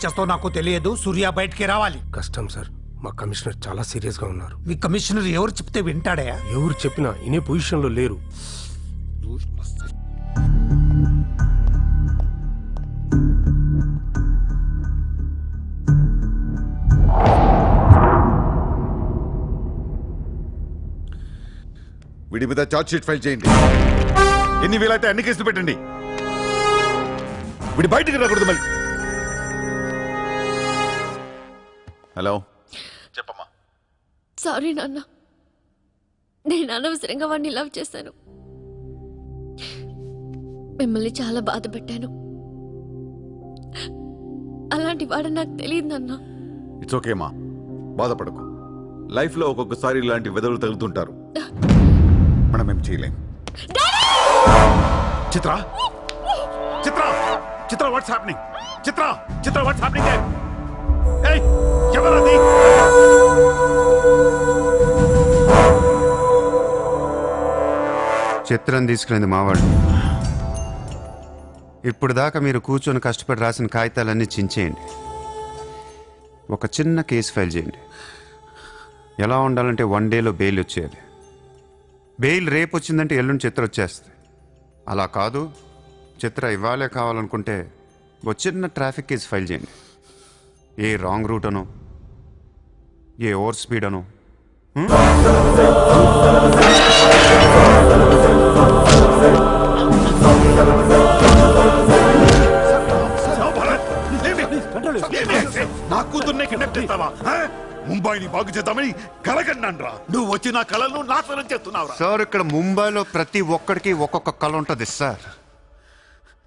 చేస్తావు నాకు తెలియదు. సూర్య బయటికి రావాలి. కష్టం సార్, మా కమిషనర్ చాలా సీరియస్ గా ఉన్నారు. మీ కమిషనర్ ఎవరు చెప్తే వింటాడా? ఎవరు చెప్పినా ఇనే పొజిషన్ లో లేరు. వీడి మీద చార్జ్ షీట్ ఫైల్ చేయండి. ఎన్ని వీలైతే అన్ని కేసులు పెట్టండి. వీడి బయటికి రాకూడదు మళ్ళీ. హలో, చెప్పమ్మా. సారీ నాన్న, నేను అనవసరంగా వాడిని లవ్ చేశాను. మిమ్మల్ని చాలా బాధ పెట్టాను. అలాంటి వాడు నాకు తెలియదు నాన్న. ఇట్స్ ఓకే మా, బాధపడకు. లైఫ్ లో ఒక్కొక్కసారి ఇలాంటి వెదవులు తగులుతుంటారు. మనం ఏం చేయలేం. చిత్ర చిత్ర చిత్ర వాట్స్ హ్యాపెనింగ్? చిత్ర చిత్ర వాట్స్ హ్యాపెనింగ్? ఏయ్, ఎవరది? చిత్రం తీసుకునేది మావాడు. ఇప్పుడు దాకా మీరు కూర్చొని కష్టపడి రాసిన కాగితాలన్నీ చించేయండి. ఒక చిన్న కేసు ఫైల్ చేయండి. ఎలా ఉండాలంటే 1 డేలో బెయిల్ వచ్చేయాలి. బెయిల్ రేపు వచ్చిందంటే ఎల్లుండి చిత్ర వచ్చేస్తుంది. అలా కాదు, చిత్ర ఇవ్వాలే కావాలనుకుంటే ఒక చిన్న ట్రాఫిక్ కేసు ఫైల్ చేయండి. ఏ రాంగ్ రూట్ అనో, ఏ ఓవర్ స్పీడ్ అనో, నా కూతుర్నే కిడ్నాప్ చేస్తావా? ముంబైని బాగు చేద్దామని కలగన్నాన్రా. నువ్వు వచ్చి నా కళను నాశనం చేస్తున్నావు. సార్, ఇక్కడ ముంబైలో ప్రతి ఒక్కడికి ఒక్కొక్క కళ ఉంటుంది సార్.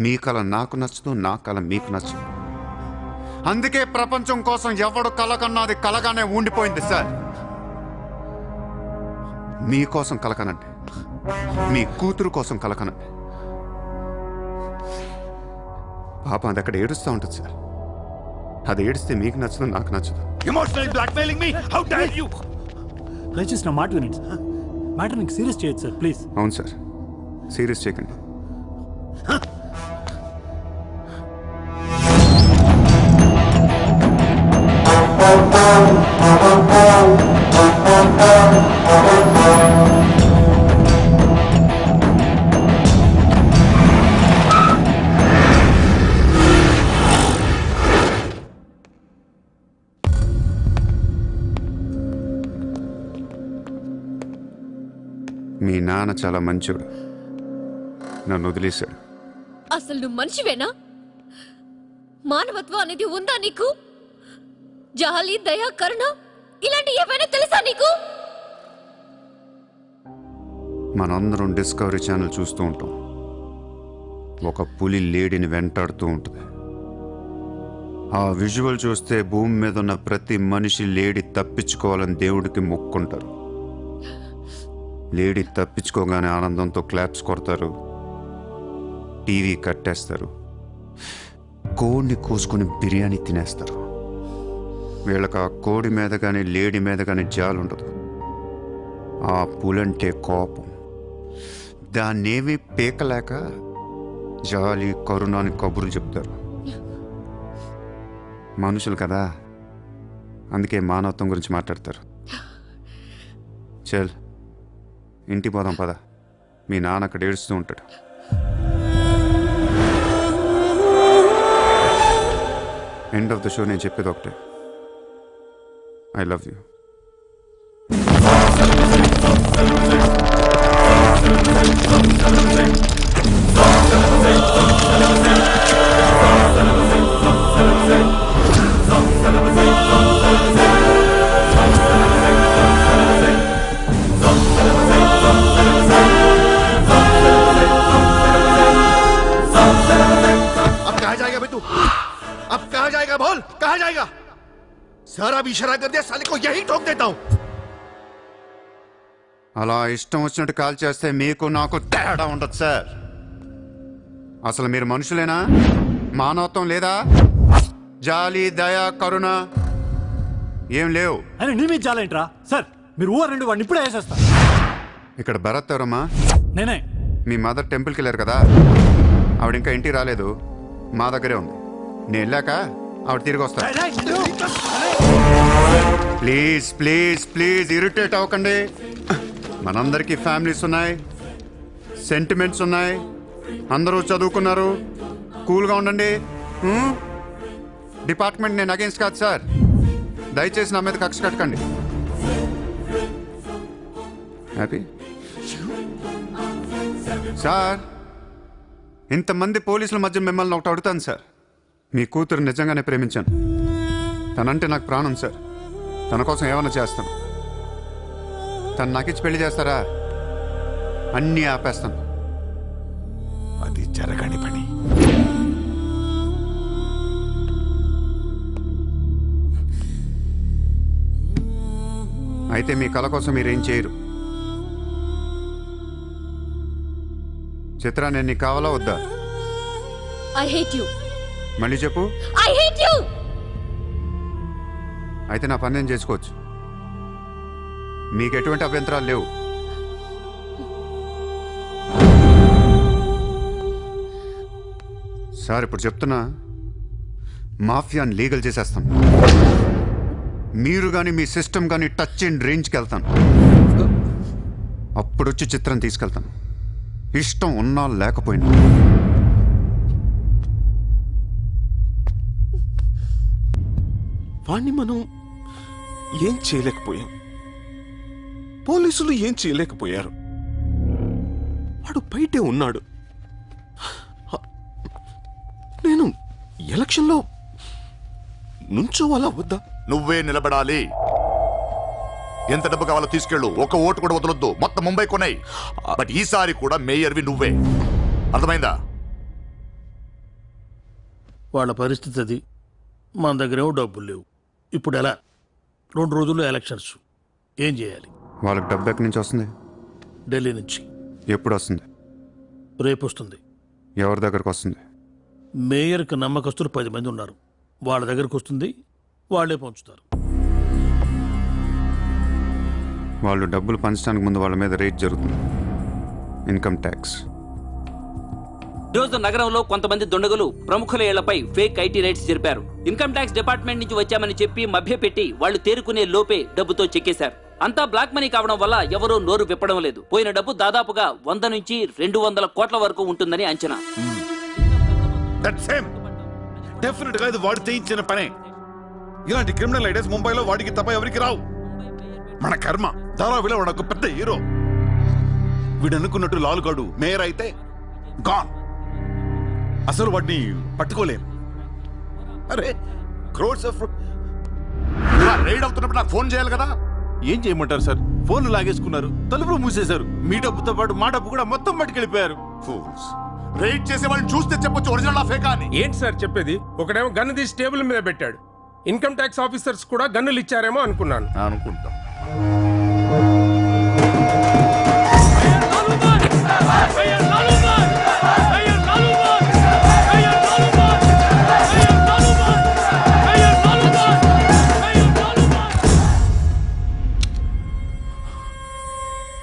మీ కళ నాకు నచ్చదు, నా కళ మీకు నచ్చదు. అందుకే ప్రపంచం కోసం ఎవడు కళ కన్నది కలగానే ఉండిపోయింది సార్. మీకోసం కలకనండి, మీ కూతురు కోసం కలకనండి. పాపం అది అక్కడ ఏడుస్తూ ఉంటుంది సార్. అది ఏడిస్తే మీకు నచ్చదు, నాకు నచ్చదు. Emotional blackmailing me, how dare you! దయచేసి నా మాట వినండి సార్. మ్యాటర్ నీకు సీరియస్ చేయొచ్చు సార్, ప్లీజ్. అవును సార్, సీరియస్ చేయకండి. మీ నాన్న చాలా మంచోడు, నన్ను వదిలేశాడు. అసలు నువ్వు మనిషివేనా? మానవత్వం అనేది ఉందా నీకు? జాలి, దయ, కరుణ ఇలాంటి ఏమైనా తెలుసా నీకు? మనందరం డిస్కవరీ ఛానల్ చూస్తూ ఉంటాం. ఒక పులి లేడీని వెంటాడుతూ ఉంటుంది. ఆ విజువల్ చూస్తే భూమి మీద ఉన్న ప్రతి మనిషి లేడీ తప్పించుకోవాలని దేవుడికి మొక్కుంటారు. లేడీ తప్పించుకోగానే ఆనందంతో క్లాప్స్ కొడతారు, టీవీ కట్టేస్తారు, కోడిని కోసుకుని బిర్యానీ తినేస్తారు. వీళ్ళకి ఆ కోడి మీద కానీ లేడీ మీద కానీ జాలి ఉండదు. ఆ పులంటే కోపం. దాన్నేమీ పీకలేక జాలి, కరుణ అని కబుర్లు చెప్తారు. మనుషులు కదా, అందుకే మానవత్వం గురించి మాట్లాడతారు. చల్, ఇంటికి పోదాం పద. మీ నాన్న అక్కడ ఏడుస్తూ ఉంటాడు. ఎండ్ ఆఫ్ ద షో నేను చెప్పేది ఒకటే, ఐ లవ్ యూ. अब कहाँ जाएगा बोल, कहाँ जाएगा? सारा भी इशारा कर दिया, साले को यही ठोक देता हूं. అలా ఇష్టం వచ్చినట్టు కాల్ చేస్తే మీకు నాకు తేడా ఉండదు సార్. అసలు మీరు మనుషులేనా? మానవత్వం లేదా? జాలి, దయ, కరుణ ఏం లేవు. అని నీ మీద జాలేంట్రా సార్? మీరు ఊరండి, వాడిని ఇప్పుడే వేసేస్తా. ఇక్కడ భరత్ ఎవరమ్మా? నేనే. మీ మదర్ టెంపుల్కి వెళ్ళారు కదా, ఆవిడ ఇంకా ఇంటికి రాలేదు, మా దగ్గరే ఉంది. నేను వెళ్ళాక ఆవిడ తిరిగి వస్తారు. ప్లీజ్ ప్లీజ్ ప్లీజ్ ఇరిటేట్ అవ్వకండి. మనందరికీ ఫ్యామిలీస్ ఉన్నాయి, సెంటిమెంట్స్ ఉన్నాయి, అందరూ చదువుకున్నారు. కూల్గా ఉండండి. డిపార్ట్మెంట్ నేను అగేన్స్ట్ కాదు సార్. దయచేసి నా మీద కక్ష కట్టకండి. Happy sir. ఇంతమంది పోలీసుల మధ్య మిమ్మల్ని ఒకటి అడుగుతాను సార్. మీ కూతురు నిజంగానే ప్రేమించాను. తనంటే నాకు ప్రాణం సార్. తన కోసం ఏమైనా చేస్తాను. తను నాకిచ్చి పెళ్లి చేస్తారా? అన్నీ ఆపేస్తాను. అది జరగని పని. అయితే మీ కళ కోసం మీరేం చేయరు. చిత్ర, నేను నీకు కావాలా వద్దా? I hate you. మళ్ళీ చెప్పు. I hate you. అయితే నా పని నేను చేసుకోవచ్చు. మీకు ఎటువంటి అభ్యంతరాలు లేవు. సార్, ఇప్పుడు చెప్తున్నా, మాఫియాని లీగల్ చేసేస్తాను. మీరు కానీ మీ సిస్టమ్ కానీ టచ్ అండ్ రేంజ్కి వెళ్తాను. అప్పుడు వచ్చి చిత్రం తీసుకెళ్తాను. ఇష్టం ఉన్నా లేకపోయినా. వాణ్ణి మనం ఏం చేయలేకపోయాం. పోలీసులు ఏం చేయలేకపోయారు. వాడు బయటే ఉన్నాడు. నేను ఎలక్షన్లో నుంచోవాలా వద్దా? నువ్వే నిలబడాలి. ఎంత డబ్బు కావాలో తీసుకెళ్ళు. ఒక ఓటు కూడా వదలొద్దు. మొత్తం ముంబై కొన్నాయి. బట్ ఈసారి కూడా మేయర్వి నువ్వే. అర్థమైందా? వాళ్ళ పరిస్థితి అది. మన దగ్గరేమో డబ్బులు లేవు. ఇప్పుడు ఎలా? 2 రోజుల్లో ఎలక్షన్స్. ఏం చేయాలి? వాళ్ళకి డబ్బు ఎక్కడి నుంచి వస్తుంది? ఢిల్లీ నుంచి. ఎప్పుడు వస్తుంది? రేపు వస్తుంది. ఎవరి దగ్గరకు వస్తుంది? మేయర్కి నమ్మకస్తులు 10 మంది ఉన్నారు. వాళ్ళ దగ్గరకు వస్తుంది. వాళ్ళే పంచుతారు. వాళ్ళు డబ్బులు పంచడానికి ముందు వాళ్ళ మీద రేట్ జరుగుతుంది. Income tax. ఈరోజు నగరంలో కొంతమంది దుండగులు ప్రముఖుల ఇళ్లపై ఫేక్ ఐటీ రైడ్స్ జరిపారు. ఇన్కమ్ ట్యాక్స్ డిపార్ట్మెంట్ నుంచి వచ్చామని చెప్పి మభ్యపెట్టి వాళ్ళు తేరుకునే లోపే డబ్బుతో చెక్కేశారు. అంతా బ్లాక్ మనీ కావడం వల్ల ఎవరూ నోరు విప్పడం లేదు. పోయిన డబ్బు దాదాపుగా 100 నుంచి 200 కోట్ల వరకు ఉంటుందని అంచనా. డెఫినెట్ గా ఇది వాడు చేయించిన పనే. ఇలాంటి క్రిమినల్ ఐడియాస్ ముంబైలో వాడికి తప్ప ఎవరికి రావు. మన కర్మ. ధారావిలో వాడు ఒక పెద్ద హీరో. వీడు అనుకున్నట్టు లాలుగాడు మేయర్ అయితే గాన్. అసలు వాడిని పట్టుకోలేం. అరే, క్రోడ్స్ ఆఫ్ రైడ్ అవుతున్నప్పుడు నాకు ఫోన్ చేయాలి కదా. ఏం చేయమంటారు సార్? ఫోన్లు లాగేసుకున్నారు, తలుపులు మూసేశారు. మీ డబ్బుతో పాటు మా డబ్బు కూడా మొత్తం పట్టుకెళ్ళిపోయారు. ఫూల్స్. రైడ్ చేసే వాళ్ళని చూస్తే చెప్పొచ్చు ఒరిజినల్ ఆ ఫేకా అని. ఏంటి సార్ చెప్పేది? ఒకడేమో గన్ను తీసి టేబుల్ మీద పెట్టాడు. ఇన్కమ్ ట్యాక్స్ ఆఫీసర్స్ కూడా గన్నులు ఇచ్చారేమో అనుకున్నాను. అనుకుంటా.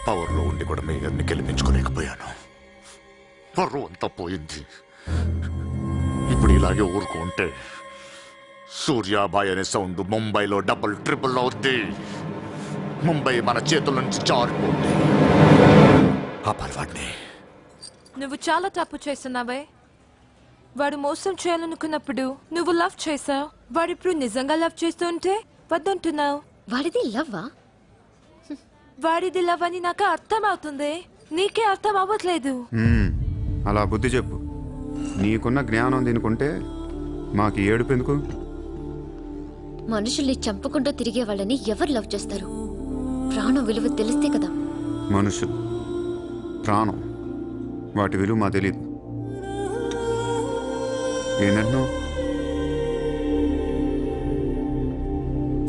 పవర్లో ఉండి కూడా మేయర్ని గెలిపించుకోలేకపోయాను. పరువు అంతా పోయింది. ఇప్పుడు ఇలాగే ఊరుకుంటే సూర్యాబాయ్ అనే సౌండ్ ముంబైలో డబుల్ ట్రిపుల్ అవుద్ది. ముంబై మన చేతుల నుంచి జారిపోద్ది. ఆపాలి వాడిని. నువ్వు చాలా తప్పు చేస్తున్నావే. వాడు మోసం చేయాలనుకున్నప్పుడు నువ్వు లవ్ చేసావు. వాడిప్పుడు నిజంగా లవ్ చేస్తుంటే వద్దంటున్నావు. వాడిది లవ్వా? వాడిది లవ్ అని నాకు అర్థం అవుతుంది. నీకే అర్థం అవ్వట్లేదు. అలా బుద్ధి చెప్పు. నీకున్న జ్ఞానం దీనికుంటే మాకు ఏడుపు ఎందుకు? మనుషుల్ని చంపుకుంటూ తిరిగే వాళ్ళని ఎవరు లవ్ చేస్తారు? ప్రాణం విలువ తెలిస్తే కదా. మనుషులు, ప్రాణం, వాటి విలువ మా తెలీదు. ఏంటంటున్నావు?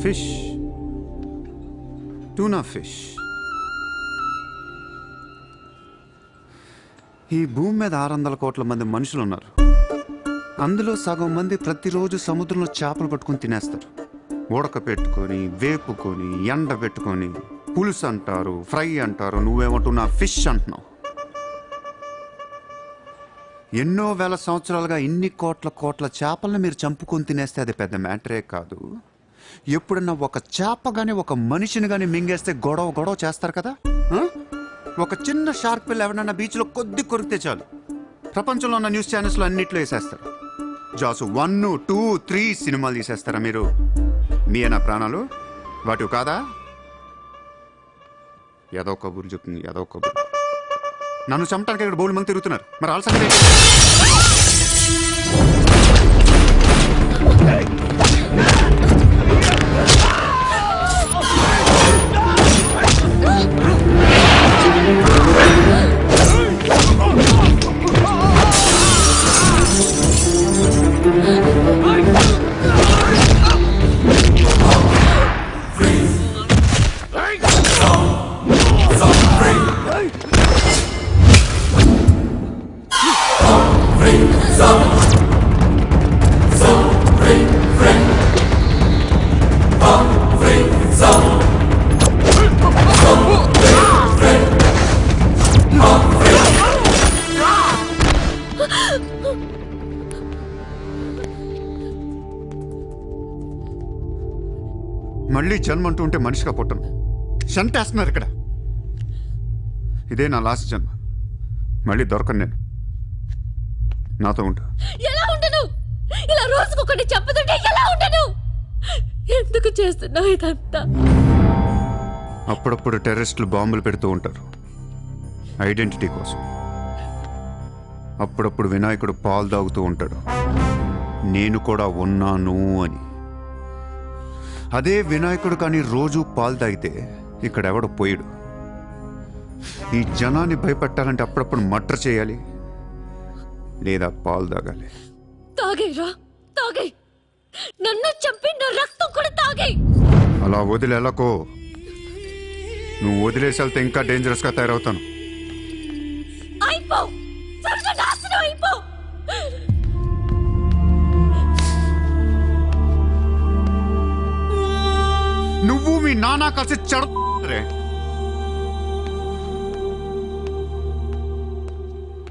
Fish, tuna fish. ఈ భూమి మీద 600 కోట్ల మంది మనుషులు ఉన్నారు. అందులో సగం మంది ప్రతిరోజు సముద్రంలో చేపలు పట్టుకొని తినేస్తారు. ఉడక పెట్టుకొని, వేపుకొని, ఎండ పెట్టుకొని, పులుసు అంటారు, ఫ్రై అంటారు. నువ్వేమంటున్నా ఫిష్ అంటున్నావు. ఎన్నో వేల సంవత్సరాలుగా ఇన్ని కోట్ల కోట్ల చేపలను మీరు చంపుకొని తినేస్తే అది పెద్ద మ్యాటరే కాదు. ఎప్పుడన్నా ఒక చేప గానీ ఒక మనిషిని కానీ మింగేస్తే గొడవ గొడవ చేస్తారు కదా. ఆ? ఒక చిన్న షార్క్ పిల్ల ఎవరన్నా బీచ్లో కొద్ది కొరికితే చాలు ప్రపంచంలో ఉన్న న్యూస్ ఛానల్స్లో అన్నిట్లో వేసేస్తారు. జాసు 1, 2, 3 సినిమాలు తీసేస్తారా మీరు? మీ నా ప్రాణాలు వాటి కాదా? ఏదో కబుర్లు చెప్తుంది, ఏదో కబుర్లు. నన్ను చంపడానికి ఇక్కడ బోల్డ్ మంది తిరుగుతున్నారు. మరి వాళ్ళ సంగతి ఏంటి? మళ్ళీ జన్మ అంటూ ఉంటే మనిషిగా పుట్టను. షంటేస్తున్నారు ఇక్కడ. ఇదే నా లాస్ట్ జన్మ. మళ్ళీ దొరకను నేను. నాతో ఉంటా. ఎలా ఉండను? ఇలా రోజుకొకటి చంపుతుంటే ఎలా ఉండను? ఎందుకు చేస్తున్నావు ఇదంతా? అప్పుడప్పుడు టెర్రరిస్టులు బాంబులు పెడుతూ ఉంటారు ఐడెంటిటీ కోసం. అప్పుడప్పుడు వినాయకుడు పాలు తాగుతూ ఉంటాడు నేను కూడా ఉన్నాను అని. అదే వినాయకుడు కానీ రోజు పాలు తాగితే ఇక్కడ ఎవడు పోయాడు. ఈ జనాన్ని భయపెట్టాలంటే అప్పుడప్పుడు మర్డర్ చేయాలి లేదా పాలు తాగాలి. తాగేరా, తాగే. నన్ను చంపి నా రక్తం కూడా తాగే. అలా వదిలేలాకో. నువ్వు వదిలేసి వెళ్తే ఇంకా డేంజరస్గా తయారవుతాను. అయిపో, సర్వనాశనం అయిపో. నువ్వు మీ నాన్న కలిసి చెడ